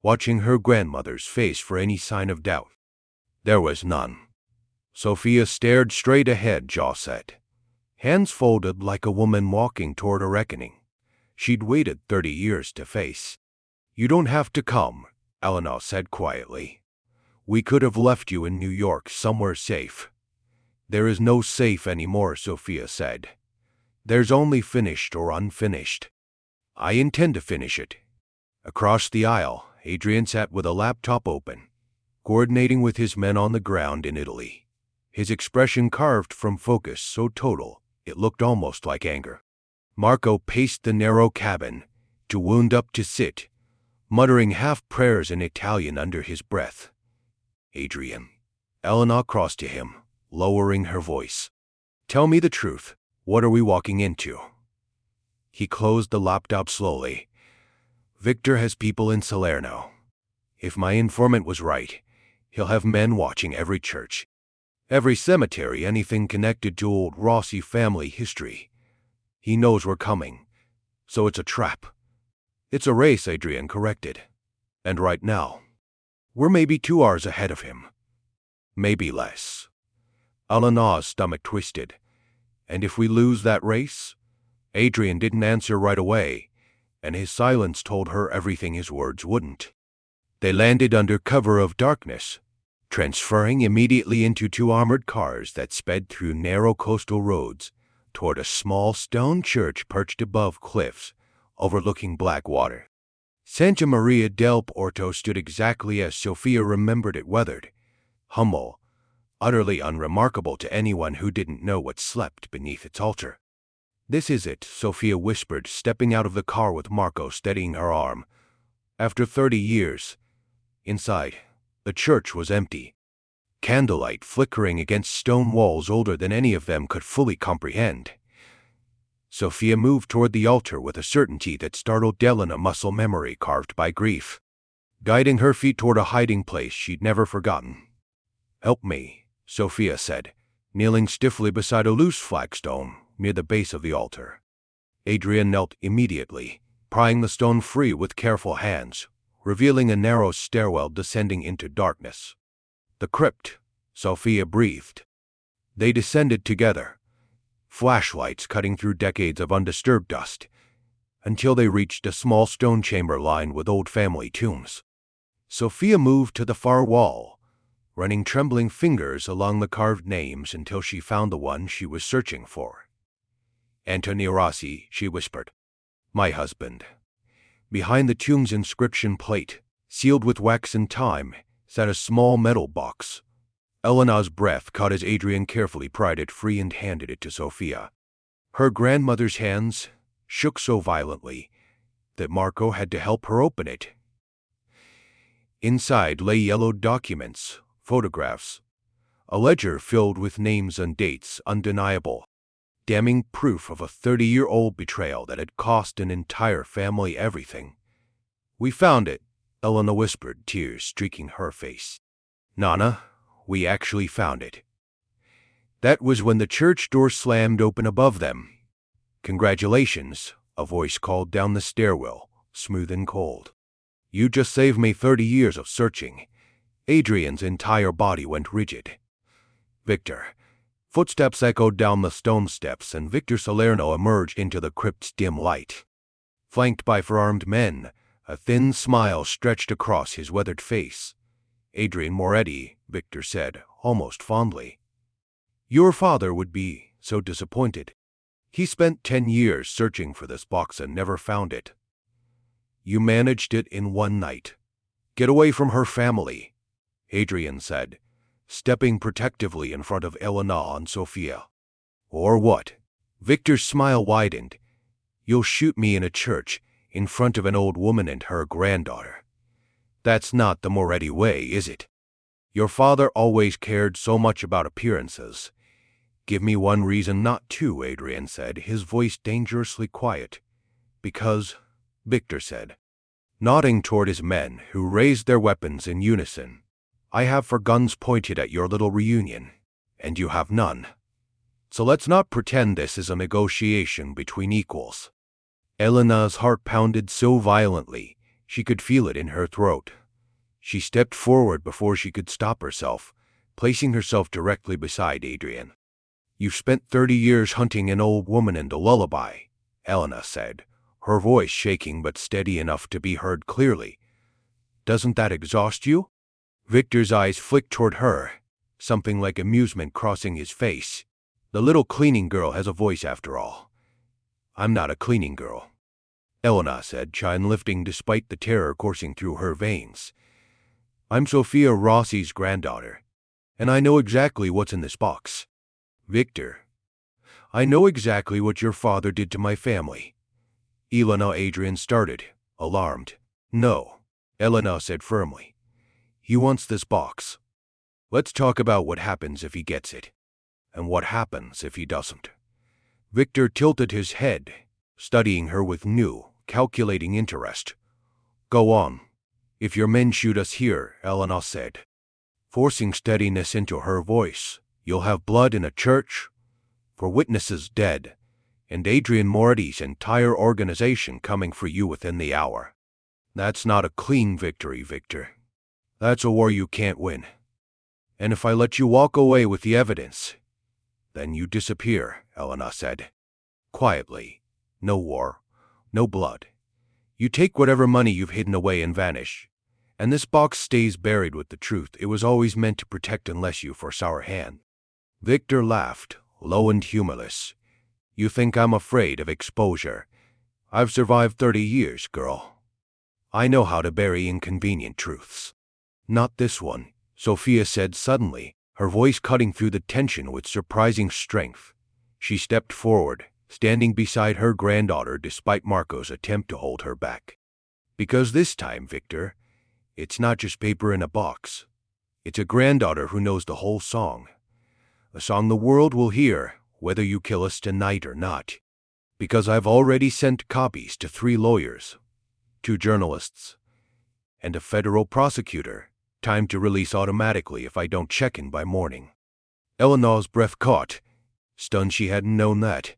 S1: watching her grandmother's face for any sign of doubt. There was none. Sophia stared straight ahead, jaw set, hands folded like a woman walking toward a reckoning she'd waited 30 years to face. You don't have to come, Elena said quietly. We could have left you in New York somewhere safe. There is no safe anymore, Sophia said. There's only finished or unfinished. I intend to finish it. Across the aisle, Adrian sat with a laptop open, coordinating with his men on the ground in Italy. His expression carved from focus so total, it looked almost like anger. Marco paced the narrow cabin, too wound up to sit, muttering half-prayers in Italian under his breath. Adrian. Elena crossed to him, lowering her voice. Tell me the truth. What are we walking into? He closed the laptop slowly. Victor has people in Salerno. If my informant was right, he'll have men watching every church, every cemetery, anything connected to old Rossi family history. He knows we're coming, so it's a trap. It's a race, Adrian corrected. And right now, we're maybe 2 hours ahead of him. Maybe less. Elena's stomach twisted. And if we lose that race? Adrian didn't answer right away, and his silence told her everything his words wouldn't. They landed under cover of darkness, transferring immediately into 2 armored cars that sped through narrow coastal roads toward a small stone church perched above cliffs overlooking Blackwater. Santa Maria del Porto stood exactly as Sophia remembered it, weathered, humble, utterly unremarkable to anyone who didn't know what slept beneath its altar. "This is it," Sophia whispered, stepping out of the car with Marco steadying her arm. After 30 years. Inside, the church was empty. Candlelight flickering against stone walls older than any of them could fully comprehend. Sophia moved toward the altar with a certainty that startled Elena, muscle memory carved by grief, guiding her feet toward a hiding place she'd never forgotten. "Help me," Sophia said, kneeling stiffly beside a loose flagstone near the base of the altar. Adrian knelt immediately, prying the stone free with careful hands, revealing a narrow stairwell descending into darkness. "The crypt," Sophia breathed. They descended together, flashlights cutting through decades of undisturbed dust, until they reached a small stone chamber lined with old family tombs. Sophia moved to the far wall, running trembling fingers along the carved names until she found the one she was searching for. "Antonio Rossi," she whispered. "My husband." Behind the tomb's inscription plate, sealed with wax and time, sat a small metal box. Elena's breath caught as Adrian carefully pried it free and handed it to Sophia. Her grandmother's hands shook so violently that Marco had to help her open it. Inside lay yellowed documents, photographs, a ledger filled with names and dates undeniable, damning proof of a 30-year-old betrayal that had cost an entire family everything. "We found it," Elena whispered, tears streaking her face. "Nana, we actually found it." That was when the church door slammed open above them. "Congratulations," a voice called down the stairwell, smooth and cold. "You just saved me 30 years of searching." Adrian's entire body went rigid. "Victor." Footsteps echoed down the stone steps, and Victor Salerno emerged into the crypt's dim light. Flanked by four-armed men, a thin smile stretched across his weathered face. "Adrian Moretti," Victor said, almost fondly. "Your father would be so disappointed. He spent 10 years searching for this box and never found it. You managed it in one night. Get away from her family," Adrian said, stepping protectively in front of Elena and Sophia. "Or what?" Victor's smile widened. "You'll shoot me in a church, in front of an old woman and her granddaughter. That's not the Moretti way, is it? Your father always cared so much about appearances." "Give me one reason not to," Adrian said, his voice dangerously quiet. "Because," Victor said, nodding toward his men, who raised their weapons in unison, "I have 4 guns pointed at your little reunion, and you have none. So let's not pretend this is a negotiation between equals." Elena's heart pounded so violently she could feel it in her throat. She stepped forward before she could stop herself, placing herself directly beside Adrian. "You've spent 30 years hunting an old woman and a lullaby," Elena said, her voice shaking but steady enough to be heard clearly. "Doesn't that exhaust you?" Victor's eyes flicked toward her, something like amusement crossing his face. "The little cleaning girl has a voice after all." "I'm not a cleaning girl," Elena said, chin lifting despite the terror coursing through her veins. "I'm Sophia Rossi's granddaughter, and I know exactly what's in this box." "Victor, I know exactly what your father did to my family." Elena Adrian started, alarmed. "No," Elena said firmly. "He wants this box. Let's talk about what happens if he gets it, and what happens if he doesn't." Victor tilted his head, studying her with new, calculating interest. "Go on. If your men shoot us here," Elena said, forcing steadiness into her voice, "you'll have blood in a church, 4 witnesses dead, and Adrian Moretti's entire organization coming for you within the hour. That's not a clean victory, Victor. That's a war you can't win. And if I let you walk away with the evidence, then you disappear," Elena said. "Quietly. No war. No blood. You take whatever money you've hidden away and vanish. And this box stays buried with the truth it was always meant to protect unless you force our hand." Victor laughed, low and humorless. "You think I'm afraid of exposure? I've survived 30 years, girl. I know how to bury inconvenient truths. Not this one, Sophia said suddenly, her voice cutting through the tension with surprising strength. She stepped forward, standing beside her granddaughter despite Marco's attempt to hold her back. Because this time, Victor, it's not just paper in a box. It's a granddaughter who knows the whole song. A song the world will hear, whether you kill us tonight or not. Because I've already sent copies to 3 lawyers, 2 journalists, and a federal prosecutor, timed to release automatically if I don't check in by morning. Eleanor's breath caught, stunned she hadn't known that.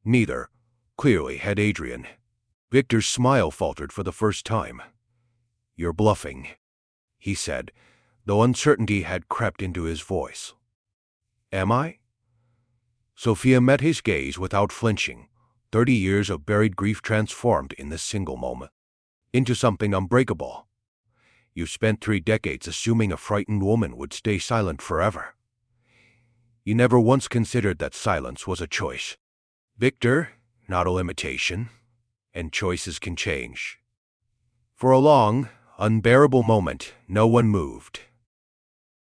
S1: Neither, clearly, had Adrian. Victor's smile faltered for the first time. You're bluffing, he said, though uncertainty had crept into his voice. Am I? Sophia met his gaze without flinching, 30 years of buried grief transformed in this single moment into something unbreakable. You spent 3 decades assuming a frightened woman would stay silent forever. You never once considered that silence was a choice. Victor, not a limitation, and choices can change. For a long, unbearable moment, no one moved.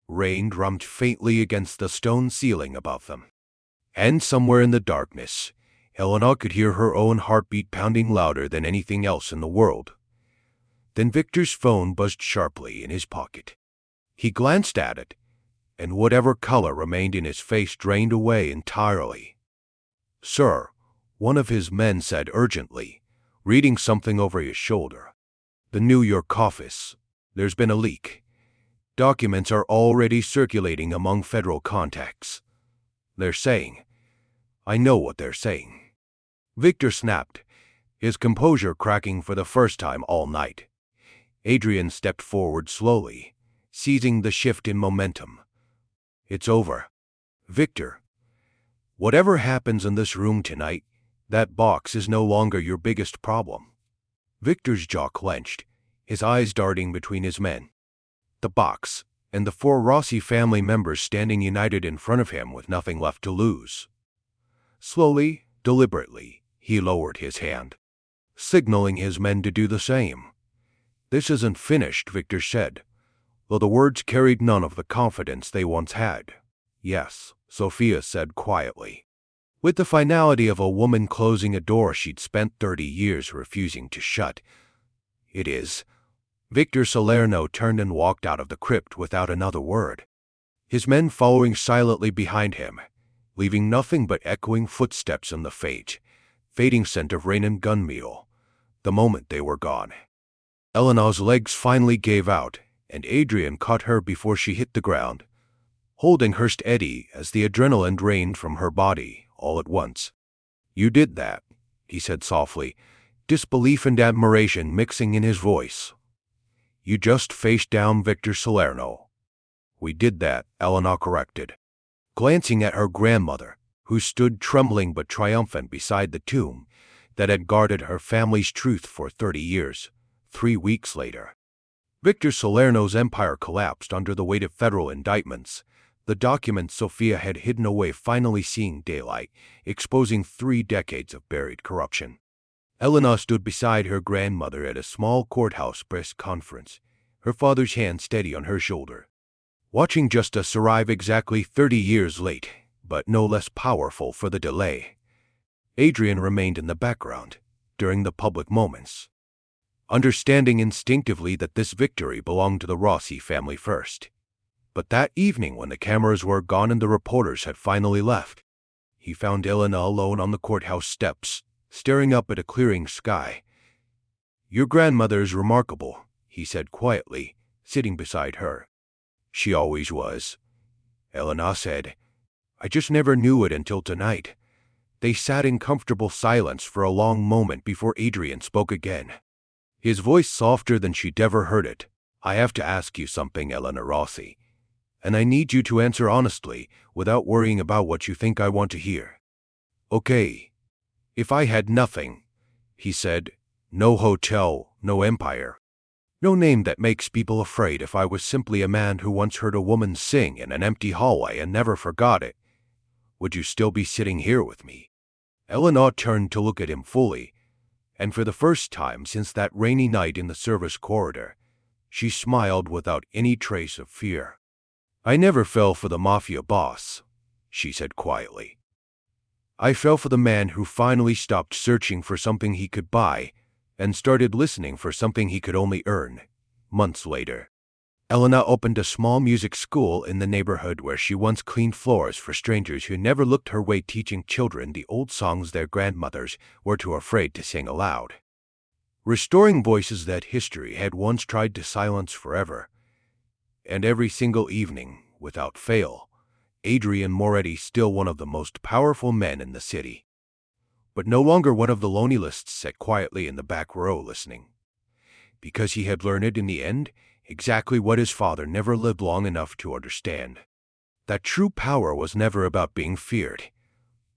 S1: Rain drummed faintly against the stone ceiling above them. And somewhere in the darkness, Eleanor could hear her own heartbeat pounding louder than anything else in the world. Then Victor's phone buzzed sharply in his pocket. He glanced at it, and whatever color remained in his face drained away entirely. Sir, one of his men said urgently, reading something over his shoulder. The New York office. There's been a leak. Documents are already circulating among federal contacts. They're saying. I know what they're saying. Victor snapped, his composure cracking for the first time all night. Adrian stepped forward slowly, seizing the shift in momentum. It's over. Victor, whatever happens in this room tonight, that box is no longer your biggest problem. Victor's jaw clenched, his eyes darting between his men. The box, and the 4 Rossi family members standing united in front of him with nothing left to lose. Slowly, deliberately, he lowered his hand, signaling his men to do the same. This isn't finished, Victor said, though the words carried none of the confidence they once had. Yes, Sophia said quietly, with the finality of a woman closing a door she'd spent 30 years refusing to shut. It is. Victor Salerno turned and walked out of the crypt without another word, his men following silently behind him, leaving nothing but echoing footsteps in the fading scent of rain and gun meal, the moment they were gone. Eleanor's legs finally gave out, and Adrian caught her before she hit the ground, holding her steady as the adrenaline drained from her body all at once. You did that, he said softly, disbelief and admiration mixing in his voice. You just faced down Victor Salerno. We did that, Eleanor corrected, glancing at her grandmother, who stood trembling but triumphant beside the tomb that had guarded her family's truth for 30 years. 3 weeks later, Victor Salerno's empire collapsed under the weight of federal indictments, the documents Sophia had hidden away finally seeing daylight, exposing 3 decades of buried corruption. Eleanor stood beside her grandmother at a small courthouse press conference, her father's hand steady on her shoulder. Watching justice arrive exactly 30 years late, but no less powerful for the delay, Adrian remained in the background during the public moments, understanding instinctively that this victory belonged to the Rossi family first. But that evening, when the cameras were gone and the reporters had finally left, he found Eleanor alone on the courthouse steps, staring up at a clearing sky. Your grandmother is remarkable, he said quietly, sitting beside her. She always was, Eleanor said. I just never knew it until tonight. They sat in comfortable silence for a long moment before Adrian spoke again, his voice softer than she'd ever heard it. I have to ask you something, Eleanor Rossi, and I need you to answer honestly without worrying about what you think I want to hear. Okay. If I had nothing, he said, no hotel, no empire, no name that makes people afraid, if I was simply a man who once heard a woman sing in an empty hallway and never forgot it, would you still be sitting here with me? Eleanor turned to look at him fully, And for the first time since that rainy night in the service corridor, she smiled without any trace of fear. "I never fell for the Mafia boss," she said quietly. "I fell for the man who finally stopped searching for something he could buy and started listening for something he could only earn." Months later, Elena opened a small music school in the neighborhood where she once cleaned floors for strangers who never looked her way, teaching children the old songs their grandmothers were too afraid to sing aloud. Restoring voices that history had once tried to silence forever. And every single evening, without fail, Adrian Moretti, still one of the most powerful men in the city, but no longer one of the lonelists, sat quietly in the back row listening. Because he had learned in the end exactly what his father never lived long enough to understand. That true power was never about being feared.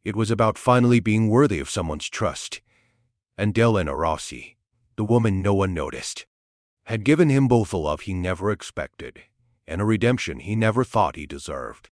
S1: It was about finally being worthy of someone's trust. And Elena Rossi, the woman no one noticed, had given him both a love he never expected and a redemption he never thought he deserved.